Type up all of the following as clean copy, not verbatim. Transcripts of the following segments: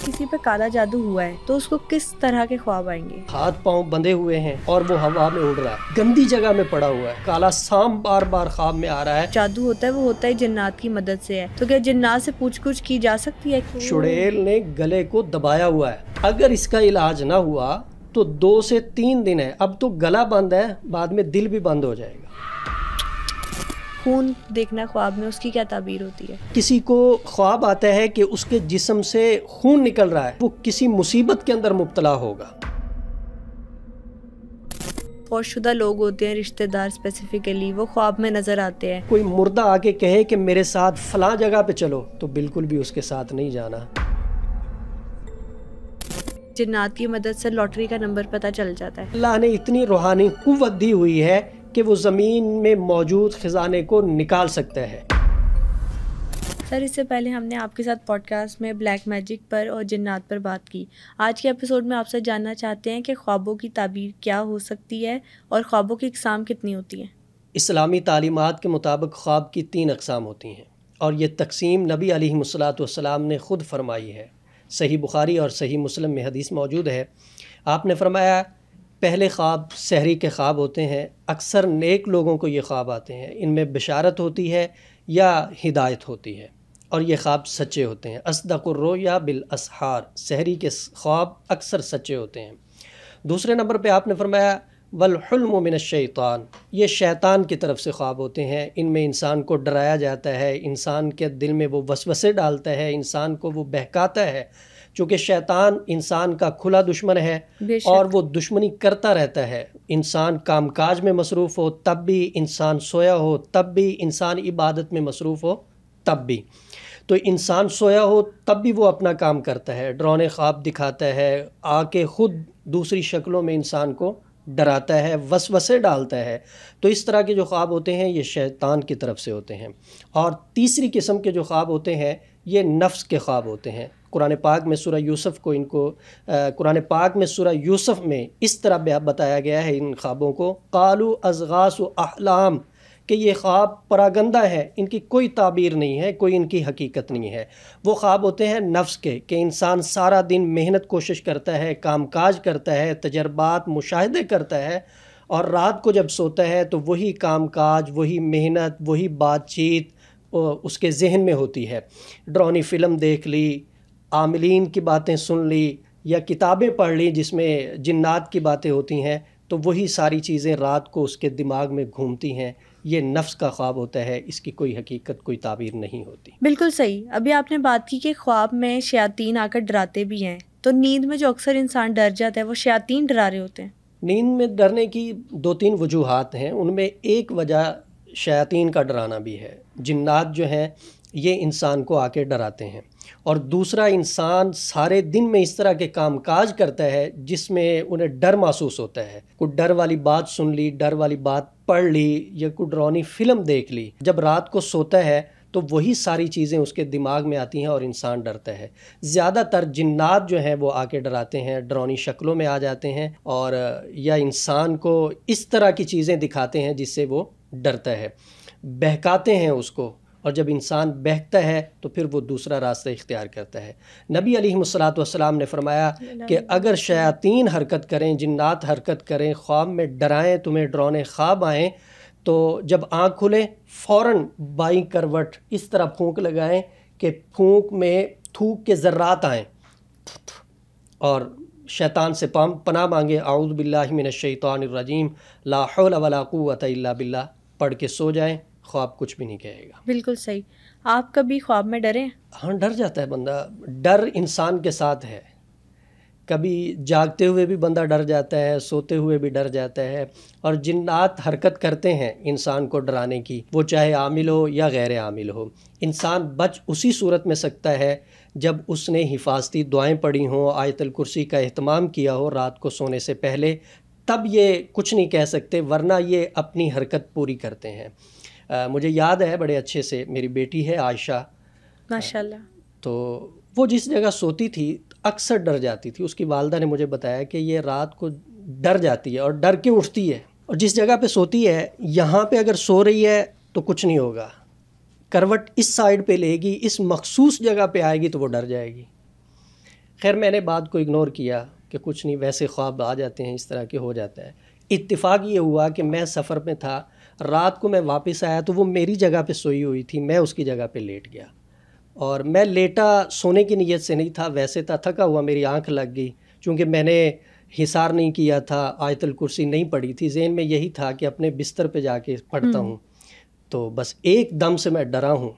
کسی پہ کالا جادو ہوا ہے تو اس کو کس طرح کے خواب آئیں گے؟ ہاتھ پاؤں بندھے ہوئے ہیں اور وہ ہوا میں اڑ رہا ہے، گندی جگہ میں پڑا ہوا ہے، کالا سام بار بار خواب میں آ رہا ہے۔ جادو ہوتا ہے وہ ہوتا ہے جنات کی مدد سے ہے، تو کیا جنات سے پوچھ گچھ کی جا سکتی ہے؟ چڑیل نے گلے کو دبایا ہوا ہے، اگر اس کا علاج نہ ہوا تو 2 سے 3 دن ہے، اب تو گلا بند ہے، بعد میں دل بھی بند ہو جائے گا۔ خون دیکھنا خواب میں، اس کی کیا تعبیر ہوتی ہے؟ کسی کو خواب آتا ہے کہ اس کے جسم سے خون نکل رہا ہے، وہ کسی مصیبت کے اندر مبتلا ہوگا۔ فوت شدہ لوگ ہوتے ہیں، رشتہ دار اسپیسیفکلی، وہ خواب میں نظر آتے ہیں۔ کوئی مردہ آ کے کہے کہ میرے ساتھ فلاں جگہ پہ چلو تو بالکل بھی اس کے ساتھ نہیں جانا۔ جنات کی مدد سے لاٹری کا نمبر پتہ چل جاتا ہے۔ اللہ نے اتنی روحانی قوت دی ہوئی ہے کہ وہ زمین میں موجود خزانے کو نکال سکتا ہے۔ سر، اس سے پہلے ہم نے آپ کے ساتھ پوڈ کاسٹ میں بلیک میجک پر اور جنات پر بات کی۔ آج کے ایپیسوڈ میں آپ سے جاننا چاہتے ہیں کہ خوابوں کی تعبیر کیا ہو سکتی ہے اور خوابوں کی اقسام کتنی ہوتی ہیں۔ اسلامی تعلیمات کے مطابق خواب کی 3 اقسام ہوتی ہیں اور یہ تقسیم نبی علیہ الصلوۃ والسلام نے خود فرمائی ہے۔ صحیح بخاری اور صحیح مسلم میں حدیث موجود ہے۔ آپ نے فرمایا پہلے خواب سحری کے خواب ہوتے ہیں، اکثر نیک لوگوں کو یہ خواب آتے ہیں، ان میں بشارت ہوتی ہے یا ہدایت ہوتی ہے اور یہ خواب سچے ہوتے ہیں۔ اصدق الرؤیا بالاسحار، سحری کے خواب اکثر سچے ہوتے ہیں۔ دوسرے نمبر پہ آپ نے فرمایا والحلم من الشیطان، یہ شیطان کی طرف سے خواب ہوتے ہیں، ان میں انسان کو ڈرایا جاتا ہے، انسان کے دل میں وہ وسوسے ڈالتا ہے، انسان کو وہ بہکاتا ہے، چونکہ شیطان انسان کا کھلا دشمن ہے اور وہ دشمنی کرتا رہتا ہے۔ انسان کام کاج میں مصروف ہو تب بھی، انسان سویا ہو تب بھی، انسان عبادت میں مصروف ہو تب بھی، تو انسان سویا ہو تب بھی وہ اپنا کام کرتا ہے، ڈرانے خواب دکھاتا ہے، آ کے خود دوسری شکلوں میں انسان کو ڈراتا ہے، وسوسے ڈالتا ہے۔ تو اس طرح کے جو خواب ہوتے ہیں یہ شیطان کی طرف سے ہوتے ہیں۔ اور تیسری قسم کے جو خواب ہوتے ہیں یہ نفس کے خواب ہوتے ہیں۔ قرآن پاک میں سورہ یوسف میں اس طرح بتایا گیا ہے ان خوابوں کو، قالوا اضغاث احلام، کہ یہ خواب پراگندہ ہے، ان کی کوئی تعبیر نہیں ہے، کوئی ان کی حقیقت نہیں ہے۔ وہ خواب ہوتے ہیں نفس کے، کہ انسان سارا دن محنت کوشش کرتا ہے، کام کاج کرتا ہے، تجربات مشاہدے کرتا ہے، اور رات کو جب سوتا ہے تو وہی کام کاج، وہی محنت، وہی بات چیت اس کے ذہن میں ہوتی ہے۔ ڈرانی فلم دیکھ لی، عاملین کی باتیں سن لی، یا کتابیں پڑھ لی جس میں جنات کی باتیں ہوتی ہیں، تو وہی ساری چیزیں رات کو اس کے دماغ میں گھومتی ہیں۔ یہ نفس کا خواب ہوتا ہے، اس کی کوئی حقیقت، کوئی تعبیر نہیں ہوتی۔ بالکل صحیح۔ ابھی آپ نے بات کی کہ خواب میں شیاطین آ کر ڈراتے بھی ہیں، تو نیند میں جو اکثر انسان ڈر جاتا ہے وہ شیاطین ڈرا رہے ہوتے ہیں؟ نیند میں ڈرنے کی 2-3 وجوہات ہیں، ان میں ایک وجہ شیاطین کا ڈرانا بھی ہے۔ جنات جو ہیں یہ انسان کو آ کے ڈراتے ہیں، اور دوسرا انسان سارے دن میں اس طرح کے کام کاج کرتا ہے جس میں انہیں ڈر محسوس ہوتا ہے، کوئی ڈر والی بات سن لی، ڈر والی بات پڑھ لی، یا کوئی ڈرانی فلم دیکھ لی، جب رات کو سوتا ہے تو وہی ساری چیزیں اس کے دماغ میں آتی ہیں اور انسان ڈرتا ہے۔ زیادہ تر جنات جو ہیں وہ آ کے ڈراتے ہیں، ڈرانی شکلوں میں آ جاتے ہیں، اور یا انسان کو اس طرح کی چیزیں دکھاتے ہیں جس سے وہ ڈرتا ہے، بہکاتے ہیں اس کو، اور جب انسان بہکتا ہے تو پھر وہ دوسرا راستہ اختیار کرتا ہے۔ نبی علیہ الصلوۃ والسلام نے فرمایا کہ اگر شیاطین حرکت کریں، جنات حرکت کریں، خواب میں ڈرائیں، تمہیں ڈرانے خواب آئیں، تو جب آنکھ کھلے فوراً بائیں کروٹ اس طرح پھونک لگائیں کہ پھونک میں تھوک کے ذرات آئیں، اور شیطان سے پناہ مانگے، اعوذ باللہ من الشیطان الرجیم، لا حول ولا قوۃ الا باللہ، پڑھ کے سو جائیں، خواب کچھ بھی نہیں کہے گا۔ بالکل صحیح۔ آپ کبھی خواب میں ڈرے ہیں؟ ہاں، ڈر جاتا ہے بندہ، ڈر انسان کے ساتھ ہے، کبھی جاگتے ہوئے بھی بندہ ڈر جاتا ہے، سوتے ہوئے بھی ڈر جاتا ہے، اور جنات حرکت کرتے ہیں انسان کو ڈرانے کی، وہ چاہے عامل ہو یا غیر عامل ہو۔ انسان بچ اسی صورت میں سکتا ہے جب اس نے حفاظتی دعائیں پڑھی ہوں، آیت الکرسی کا اہتمام کیا ہو رات کو سونے سے پہلے، تب یہ کچھ نہیں کہہ سکتے، ورنہ یہ اپنی حرکت پوری کرتے ہیں۔ مجھے یاد ہے بڑے اچھے سے، میری بیٹی ہے عائشہ، ماشاءاللہ، تو وہ جس جگہ سوتی تھی اکثر ڈر جاتی تھی۔ اس کی والدہ نے مجھے بتایا کہ یہ رات کو ڈر جاتی ہے اور ڈر کے اٹھتی ہے، اور جس جگہ پہ سوتی ہے یہاں پہ اگر سو رہی ہے تو کچھ نہیں ہوگا، کروٹ اس سائیڈ پہ لے گی، اس مخصوص جگہ پہ آئے گی تو وہ ڈر جائے گی۔ خیر میں نے بات کو اگنور کیا کہ کچھ نہیں، ویسے خواب آ جاتے ہیں، اس طرح کے ہو جاتا ہے۔ اتفاق یہ ہوا کہ میں سفر میں تھا، رات کو میں واپس آیا تو وہ میری جگہ پہ سوئی ہوئی تھی، میں اس کی جگہ پہ لیٹ گیا، اور میں لیٹا سونے کی نیت سے نہیں تھا، ویسے تھا، تھکا ہوا، میری آنکھ لگ گئی، چونکہ میں نے حصار نہیں کیا تھا، آیت الکرسی نہیں پڑھی تھی، ذہن میں یہی تھا کہ اپنے بستر پہ جا کے پڑھتا ہوں، تو بس ایک دم سے میں ڈرا ہوں،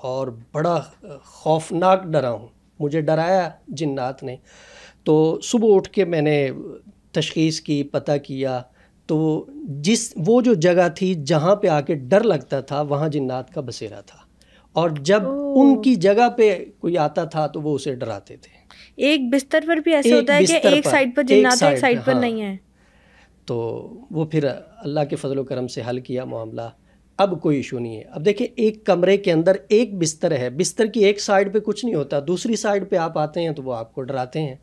اور بڑا خوفناک ڈرا ہوں، مجھے ڈرایا جنات نے۔ تو صبح اٹھ کے میں نے تشخیص کی، پتہ کیا، تو وہ جو جگہ تھی جہاں پہ آ کے ڈر لگتا تھا وہاں جنات کا بسیرا تھا، اور جب ان کی جگہ پہ کوئی آتا تھا تو وہ اسے ڈراتے تھے۔ ایک بستر پر بھی ایسا ہوتا ہے کہ ایک سائڈ پر جنات ہے، ایک سائڈ پر نہیں ہے؟ تو وہ پھر اللہ کے فضل و کرم سے حل کیا معاملہ، اب کوئی ایشو نہیں ہے۔ اب دیکھیں ایک کمرے کے اندر ایک بستر ہے، بستر کی ایک سائڈ پہ کچھ نہیں ہوتا، دوسری سائڈ پہ آپ آتے ہیں تو وہ آپ کو ڈراتے ہیں،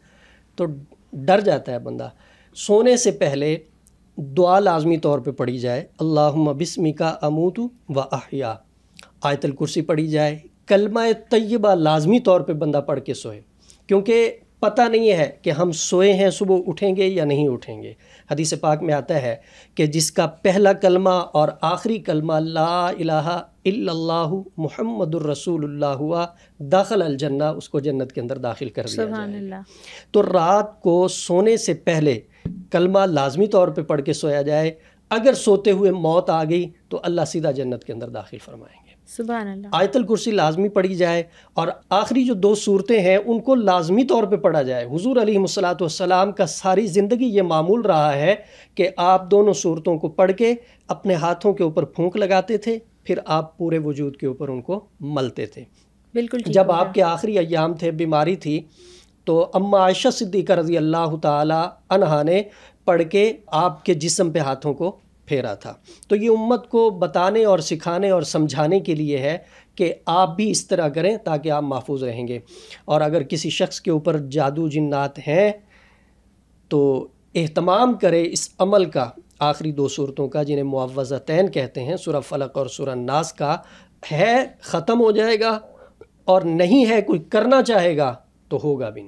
تو ڈر جاتا ہے بندہ۔ سونے سے پہلے دعا لازمی طور پہ پڑھی جائے، اللہم بسمک اموت و احیا، آیت الکرسی پڑھی جائے، کلمہ طیبہ لازمی طور پہ بندہ پڑھ کے سوئے، کیونکہ پتہ نہیں ہے کہ ہم سوئے ہیں صبح اٹھیں گے یا نہیں اٹھیں گے۔ حدیث پاک میں آتا ہے کہ جس کا پہلا کلمہ اور آخری کلمہ لا الہ الا اللہ محمد الرسول اللہ ہوا، داخل الجنہ، اس کو جنت کے اندر داخل کر دیا سبحان جائے اللہ۔ تو رات کو سونے سے پہلے کلمہ لازمی طور پہ پڑھ کے سویا جائے، اگر سوتے ہوئے موت آ گئی تو اللہ سیدھا جنت کے اندر داخل فرمائیں گے۔ سبحان اللہ۔ آیت الکرسی لازمی پڑھی جائے، اور آخری جو 2 صورتیں ہیں ان کو لازمی طور پہ پڑھا جائے۔ حضور علیہ الصلوۃ والسلام کا ساری زندگی یہ معمول رہا ہے کہ آپ دونوں صورتوں کو پڑھ کے اپنے ہاتھوں کے اوپر پھونک لگاتے تھے، پھر آپ پورے وجود کے اوپر ان کو ملتے تھے۔ بالکل ٹھیک۔ جب آپ کے آخری ایام تھے، بیماری تھی، تو اما عائشہ صدیقہ رضی اللہ تعالی عنہا نے پڑھ کے آپ کے جسم پہ ہاتھوں کو پھیرا تھا۔ تو یہ امت کو بتانے اور سکھانے اور سمجھانے کے لیے ہے کہ آپ بھی اس طرح کریں تاکہ آپ محفوظ رہیں گے۔ اور اگر کسی شخص کے اوپر جادو جنات ہیں تو اہتمام کرے اس عمل کا، آخری 2 صورتوں کا جنہیں معوذتین کہتے ہیں، سورہ فلق اور سورہ ناس کا، ہے ختم ہو جائے گا، اور نہیں ہے کوئی کرنا چاہے گا تو ہوگا بھی نہیں۔